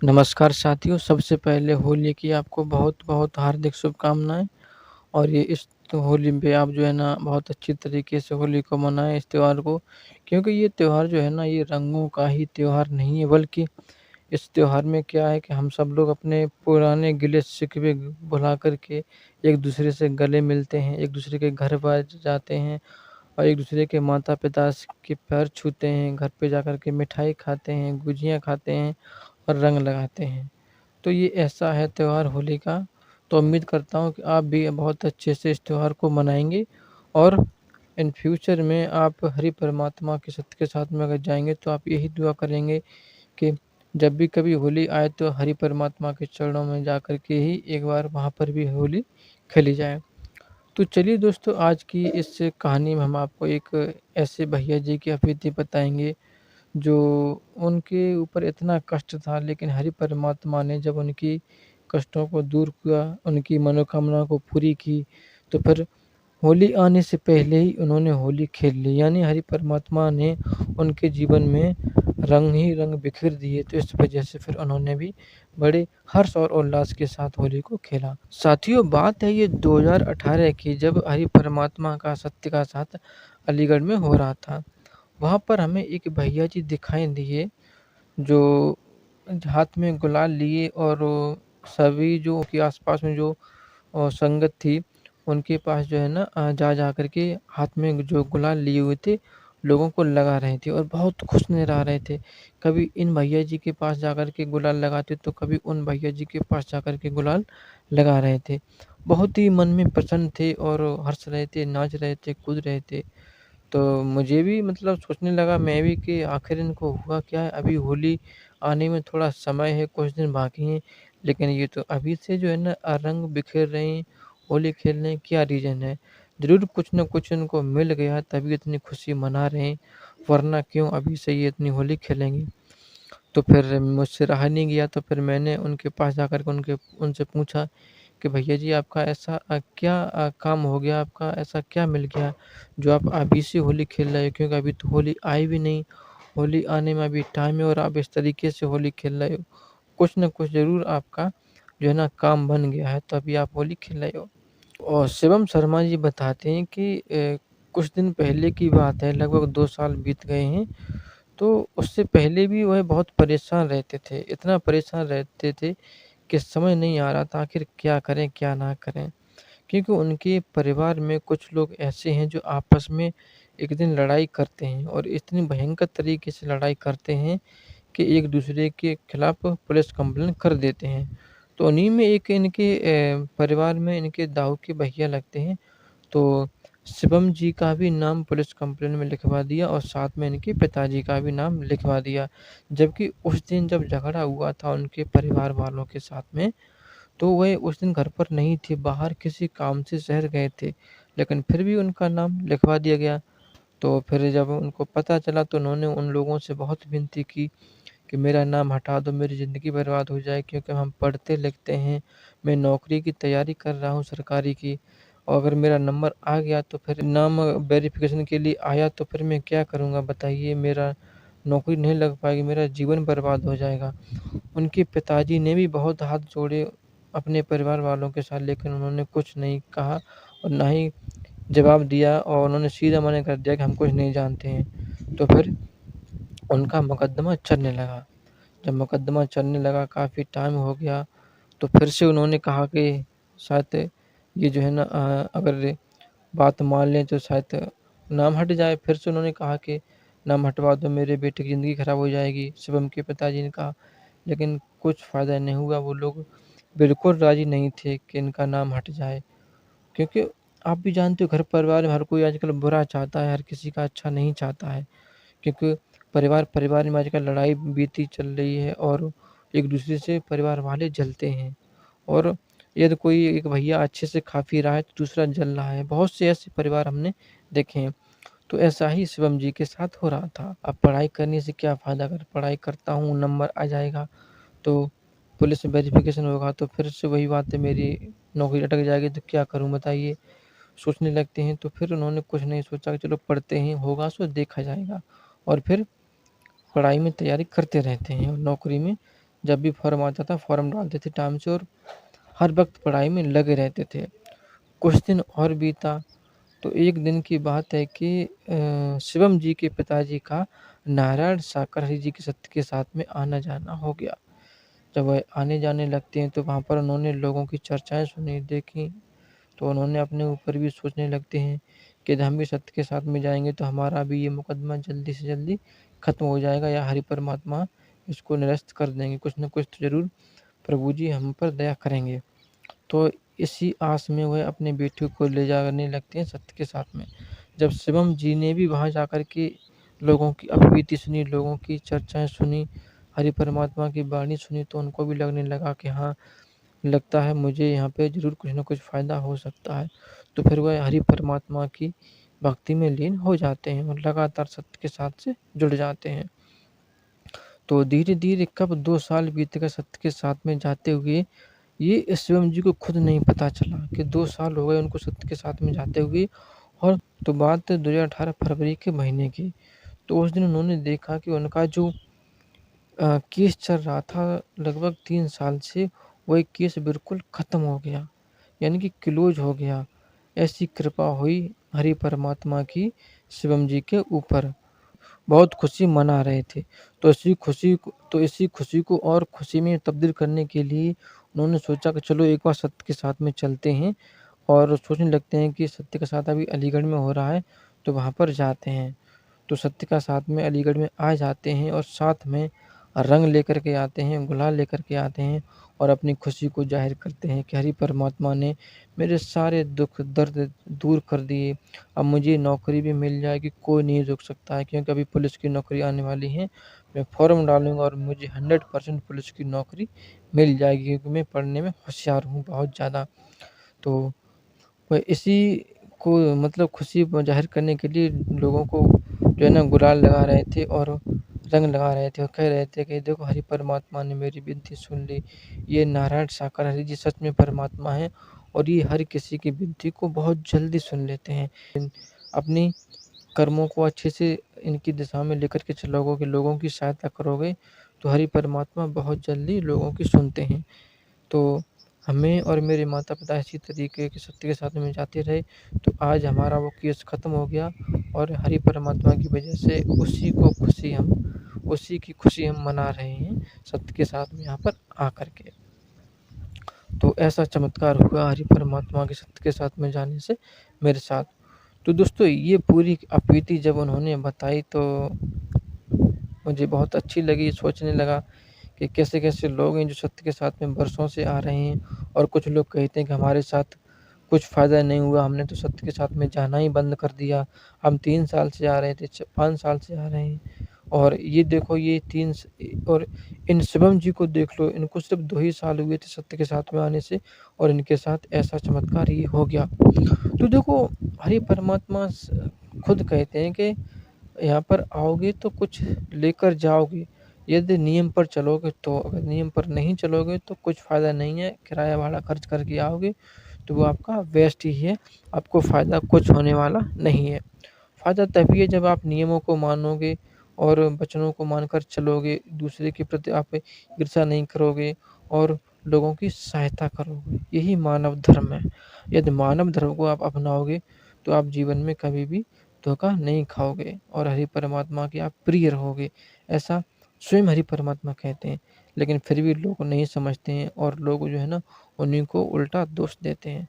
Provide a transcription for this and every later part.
नमस्कार साथियों, सबसे पहले होली की आपको बहुत-बहुत हार्दिक शुभकामनाएँ और ये इस होली पे आप जो है ना बहुत अच्छी तरीके से होली को मनाएँ इस त्योहार को। क्योंकि ये त्योहार जो है ना ये रंगों का ही त्योहार नहीं है बल्कि इस त्योहार में क्या है कि हम सब लोग अपने पुराने गिले-शिकवे भुला कर के एक-दूसरे से गले मिलते हैं, एक-दूसरे के घर बार जाते हैं और एक-दूसरे के माता-पिता के पैर छूते हैं, घर पे जाकर के मिठाई खाते हैं, गुजिया खाते हैं और रंग लगाते हैं। तो ये ऐसा है त्योहार होली का, तो उम्मीद करता हूँ कि आप भी बहुत अच्छे से इस त्योहार को मनाएँगे और इन फ्यूचर में आप हरि परमात्मा के सत्य के साथ में अगर जाएँगे तो आप यही दुआ करेंगे कि जब भी कभी होली आए तो हरि परमात्मा के चरणों में जाकर के ही एक बार वहाँ पर भी होली खेली जाए। तो चलिए दोस्तों आज की इस कहानी में हम आपको एक ऐसे भैया जी की अभिधि बताएँगे जो उनके ऊपर इतना कष्ट था लेकिन हरि परमात्मा ने जब उनकी कष्टों को दूर किया, उनकी मनोकामना को पूरी की, तो फिर होली आने से पहले ही उन्होंने होली खेल ली। यानी हरि परमात्मा ने उनके जीवन में रंग ही रंग बिखेर दिए, तो इस वजह से फिर उन्होंने भी बड़े हर्ष और उल्लास के साथ होली को खेला। साथियों बात है ये 2018 की जब हरि परमात्मा का सत्य का साथ अलीगढ़ में हो रहा था। वहाँ पर हमें एक भैया जी दिखाई दिए, जो हाथ में गुलाल लिए और सभी जो उनके आस-पास में जो संगत थी, उनके पास जो है ना जा कर के हाथ में जो गुलाल लिए हुए थे, लोगों को लगा रहे थे और बहुत खुश नज़र आ रहे थे। कभी इन भैया जी के पास जाकर के गुलाल लगाते, तो कभी उन भैया जी के पास जाकर के गुलाल लगा रहे थे। बहुत ही मन में प्रसन्न थे और हँस रहे थे, नाच रहे थे, कूद रहे थे। तो मुझे भी मतलब सोचने लगा मैं भी कि आखिर इनको हुआ क्या है? अभी होली आने में थोड़ा समय है, कुछ दिन बाकी हैं, लेकिन ये तो अभी से जो है ना रंग बिखेर रहे हैं, होली खेल रहे हैं, क्या रीज़न है? ज़रूर कुछ न कुछ इनको मिल गया तभी इतनी खुशी मना रहे हैं, वरना क्यों अभी से ये इतनी होली खेलेंगे? तो फिर मुझसे रहा नहीं गया तो फिर मैंने उनके पास जाकर के उनसे पूछा कि भैया जी आपका ऐसा क्या काम हो गया, आपका ऐसा क्या मिल गया जो आप अभी से होली खेल रहे हो? क्योंकि अभी तो होली आई भी नहीं, होली आने में अभी टाइम है और आप इस तरीके से होली खेल रहे हो। कुछ न कुछ ज़रूर आपका जो है ना काम बन गया है तभी आप होली खेल रहे हो। और शिवम शर्मा जी बताते हैं कि कुछ दिन पहले की बात है, लगभग 2 साल बीत गए हैं, तो उससे पहले भी वह बहुत परेशान रहते थे। इतना परेशान रहते थे कि समझ नहीं आ रहा था आखिर क्या करें, क्या ना करें? क्योंकि उनके परिवार में कुछ लोग ऐसे हैं जो आपस में एक दिन लड़ाई करते हैं और इतनी भयंकर तरीके से लड़ाई करते हैं कि एक-दूसरे के खिलाफ पुलिस कंप्लेंट कर देते हैं। तो उन्हीं में एक इनके परिवार में इनके दाऊ के भैया लगते हैं, तो शिवम जी का भी नाम पुलिस कंप्लेंट में लिखवा दिया और साथ में इनके पिताजी का भी नाम लिखवा दिया। जबकि उस दिन जब झगड़ा हुआ था उनके परिवार वालों के साथ में, तो वह उस दिन घर पर नहीं थे, बाहर किसी काम से शहर गए थे, लेकिन फिर भी उनका नाम लिखवा दिया गया। तो फिर जब उनको पता चला तो उन्होंने उन लोगों से बहुत विनती की कि मेरा नाम हटा दो, मेरी ज़िंदगी बर्बाद हो जाए क्योंकि हम पढ़ते-लिखते हैं, मैं नौकरी की तैयारी कर रहा हूँ सरकारी की और अगर मेरा नंबर आ गया तो फिर नाम वेरिफ़िकेशन के लिए आया तो फिर मैं क्या करूँगा बताइए? मेरा नौकरी नहीं लग पाएगी, मेरा जीवन बर्बाद हो जाएगा। उनके पिताजी ने भी बहुत हाथ जोड़े अपने परिवार वालों के साथ लेकिन उन्होंने कुछ नहीं कहा और ना ही जवाब दिया और उन्होंने सीधा मना कर दिया कि हम कुछ नहीं जानते हैं। तो फिर उनका मुकदमा चलने लगा। जब मुकदमा चलने लगा काफ़ी टाइम हो गया, तो फिर से उन्होंने कहा कि शायद ये जो है ना अगर बात मान लें तो शायद नाम हट जाए। फिर से उन्होंने कहा कि नाम हटवा दो, मेरे बेटे की ज़िंदगी खराब हो जाएगी। शिवम के पिताजी ने कहा, लेकिन कुछ फ़ायदा नहीं हुआ। वो लोग बिल्कुल राज़ी नहीं थे कि इनका नाम हट जाए। क्योंकि आप भी जानते हो घर परिवार में हर कोई आजकल बुरा चाहता है, हर किसी का अच्छा नहीं चाहता है। क्योंकि परिवार में आजकल लड़ाई बीती चल रही है और एक-दूसरे से परिवार वाले जलते हैं। और यदि कोई एक भैया अच्छे से खा पी रहा है तो दूसरा जल रहा है। बहुत से ऐसे परिवार हमने देखे हैं। तो ऐसा ही शिवम जी के साथ हो रहा था। अब पढ़ाई करने से क्या फ़ायदा? अगर पढ़ाई करता हूँ, नंबर आ जाएगा तो पुलिस वेरिफ़िकेशन होगा तो फिर से वही बात है, मेरी नौकरी अटक जाएगी तो क्या करूँ बताइए? सोचने लगते हैं तो फिर उन्होंने कुछ नहीं सोचा कि चलो पढ़ते हैं, होगा सो देखा जाएगा। और फिर पढ़ाई में तैयारी करते रहते हैं और नौकरी में जब भी फ़ॉर्म आता था फ़ॉर्म डालते थे टाइम से और हर वक़्त पढ़ाई में लगे रहते थे। कुछ दिन और बीता तो एक दिन की बात है कि शिवम जी के पिताजी का नारायण शाकाहारी जी के के साथ में आना-जाना हो गया। जब वह आने-जाने लगते हैं तो वहाँ पर उन्होंने लोगों की चर्चाएँ सुनी, देखी, तो उन्होंने अपने ऊपर भी सोचने लगते हैं कि यदि हम भी सत्य के साथ में जाएँगे तो हमारा भी ये मुकदमा जल्दी से जल्दी खत्म हो जाएगा या हरि परमात्मा इसको निरस्त कर देंगे। कुछ न कुछ तो ज़रूर प्रभु जी हम पर दया करेंगे। तो इसी आस में वह अपने बेटे को ले जाने लगते हैं सत्य के साथ में। जब शिवम जी ने भी वहाँ जाकर के लोगों की अपबीती सुनी, लोगों की चर्चाएँ सुनी, हरि परमात्मा की वाणी सुनी तो उनको भी लगने लगा कि हाँ, लगता है मुझे यहाँ पे ज़रूर कुछ न कुछ फ़ायदा हो सकता है। तो फिर वह हरि परमात्मा की भक्ति में लीन हो जाते हैं और लगातार सत्य के साथ से जुड़ जाते हैं। तो धीरे-धीरे कब 2 साल बीत गए सत्य के साथ में जाते हुए, ये शिवम जी को खुद नहीं पता चला कि 2 साल हो गए उनको सत्य के साथ में जाते हुए और तो बात 2018 फरवरी के महीने की। तो उस दिन उन्होंने देखा कि उनका जो केस चल रहा था लगभग 3 साल से, वही केस बिल्कुल ख़त्म हो गया, यानी कि क्लोज़ हो गया। ऐसी कृपा हुई हरि परमात्मा की शिवम जी के ऊपर। बहुत खुशी मना रहे थे। तो इसी खुशी को और खुशी में तब्दील करने के लिए उन्होंने सोचा कि चलो एक बार सत्य के साथ में चलते हैं और सोचने लगते हैं कि सत्य का साथ अभी अलीगढ़ में हो रहा है, तो वहाँ पर जाते हैं। तो सत्य का साथ में अलीगढ़ में आ जाते हैं और साथ में रंग लेकर के आते हैं, गुलाल लेकर के आते हैं और अपनी खुशी को ज़ाहिर करते हैं कि हरि परमात्मा ने मेरे सारे दुःख दर्द दूर कर दिए। अब मुझे नौकरी भी मिल जाएगी, कोई नहीं रोक सकता है क्योंकि अभी पुलिस की नौकरी आने वाली है। मैं फ़ॉर्म डालूँगा और मुझे 100% पुलिस की नौकरी मिल जाएगी क्योंकि मैं पढ़ने में होशियार हूँ बहुत ज़्यादा। तो वह इसी को मतलब खुशी ज़ाहिर करने के लिए लोगों को जो है ना गुलाल लगा रहे थे और रंग लगा रहे थे और कह रहे थे कि देखो हरि परमात्मा ने मेरी विनती सुन ली। ये नारायण शाकाहारी जी सच में परमात्मा हैं और ये हर किसी की विनती को बहुत जल्दी सुन लेते हैं। अपनी कर्मों को अच्छे से इनकी दिशा में लेकर के चलोगे, लोगों की सहायता करोगे, तो हरि परमात्मा बहुत जल्दी लोगों की सुनते हैं। तो हमें और मेरे माता-पिता इसी तरीके के सत्य के साथ में जाते रहे, तो आज हमारा वो केस ख़त्म हो गया और हरि परमात्मा की वजह से उसी की खुशी हम मना रहे हैं, सत्य के साथ में यहाँ पर आकर के। तो ऐसा चमत्कार हुआ हरि परमात्मा के सत्य के साथ में जाने से मेरे साथ। तो दोस्तों ये पूरी अपबीती जब उन्होंने बताई तो मुझे बहुत अच्छी लगी, सोचने लगा कि कैसे-कैसे लोग हैं जो सत्य के साथ में बरसों से आ रहे हैं और कुछ लोग कहते हैं कि हमारे साथ कुछ फ़ायदा नहीं हुआ, हमने तो सत्य के साथ में जाना ही बंद कर दिया। हम 3 साल से आ रहे थे, 5 साल से आ रहे हैं और ये देखो ये 3 स और इन शिवम जी को देख लो, इनको सिर्फ़ 2 ही साल हुए थे सत्य के साथ में आने से और इनके साथ ऐसा चमत्कार ये हो गया। तो देखो हरि परमात्मा खुद कहते हैं कि यहाँ पर आओगे तो कुछ लेकर जाओगे। यदि नियम पर चलोगे तो, अगर नियम पर नहीं चलोगे तो कुछ फ़ायदा नहीं है। किराया भाड़ा खर्च करके आओगे तो वो आपका वेस्ट ही है, आपको फ़ायदा कुछ होने वाला नहीं है। फ़ायदा तभी है जब आप नियमों को मानोगे और वचनों को मानकर चलोगे, दूसरे के प्रति आप ईर्ष्या नहीं करोगे और लोगों की सहायता करोगे। यही मानव धर्म है। यदि मानव धर्म को आप अपनाओगे तो आप जीवन में कभी भी धोखा नहीं खाओगे और हरि परमात्मा के आप प्रिय रहोगे। ऐसा स्वयं हरि परमात्मा कहते हैं। लेकिन फिर भी लोग नहीं समझते हैं और लोग जो है ना उन्हीं को उल्टा दोष देते हैं।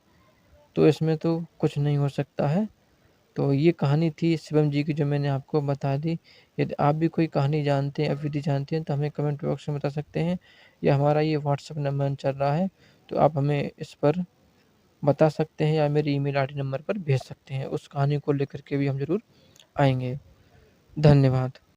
तो इसमें तो कुछ नहीं हो सकता है। तो ये कहानी थी शिवम जी की जो मैंने आपको बता दी। यदि आप भी कोई कहानी जानते हैं, अवधि जानते हैं तो हमें कमेंट बॉक्स में बता सकते हैं या हमारा ये व्हाट्सएप नंबर चल रहा है, तो आप हमें इस पर बता सकते हैं या मेरी ईमेल आईडी नंबर पर भेज सकते हैं। उस कहानी को लेकर के भी हम ज़रूर आएँगे। धन्यवाद।